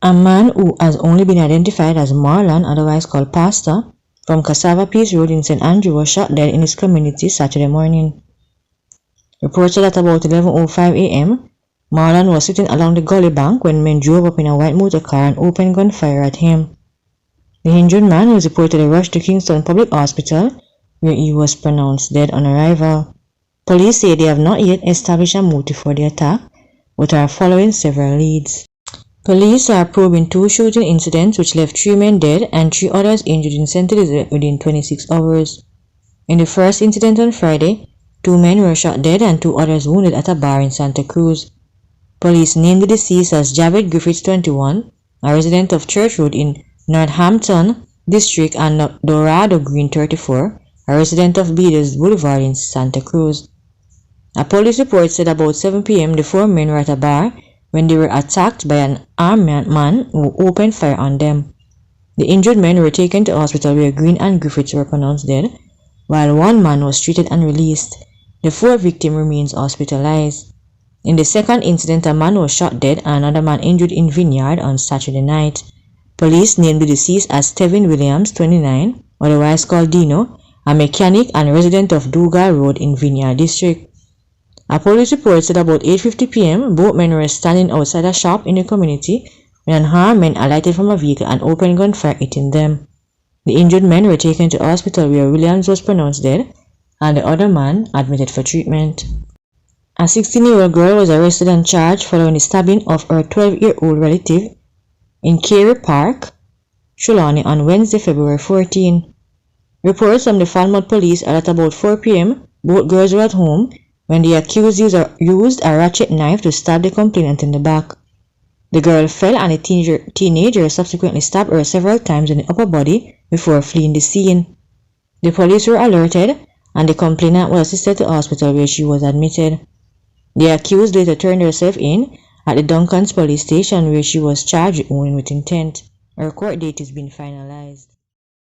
A man who has only been identified as Marlon, otherwise called Pastor, from Cassava Peace Road in St. Andrew was shot dead in his community Saturday morning. Reports said at about 11:05 a.m., Marlon was sitting along the gully bank when men drove up in a white motor car and opened gunfire at him. The injured man was reportedly rushed to Kingston Public Hospital, where he was pronounced dead on arrival. Police say they have not yet established a motive for the attack, but are following several leads. Police are probing 2 shooting incidents which left 3 men dead and 3 others injured in St. Elizabeth within 26 hours. In the first incident on Friday, 2 men were shot dead and 2 others wounded at a bar in Santa Cruz. Police named the deceased as Javed Griffiths, 21, a resident of Church Road in Northampton District, and Dorado Green, 34, a resident of Beadles Boulevard in Santa Cruz. A police report said about 7 p.m. the 4 men were at a bar when they were attacked by an armed man who opened fire on them. The injured men were taken to hospital where Green and Griffiths were pronounced dead, while 1 man was treated and released. The 4th victim remains hospitalized. In the second incident, a man was shot dead and another man injured in Vineyard on Saturday night. Police named the deceased as Tevin Williams, 29, otherwise called Dino, a mechanic and resident of Dougal Road in Vineyard District. A police report said about 8:50 p.m. both men were standing outside a shop in the community when unarmed men alighted from a vehicle and opened gunfire, hitting them. The injured men were taken to hospital where Williams was pronounced dead and the other man admitted for treatment. A 16-year-old girl was arrested and charged following the stabbing of her 12-year-old relative in Carey Park, Trelawney on Wednesday, February 14. Reports from the Falmouth police are at about 4 p.m. both girls were at home when the accused used a ratchet knife to stab the complainant in the back. The girl fell and the teenager subsequently stabbed her several times in the upper body before fleeing the scene. The police were alerted and the complainant was assisted to hospital where she was admitted. The accused later turned herself in at the Duncans police station where she was charged with wounding with intent. Her court date is being finalized.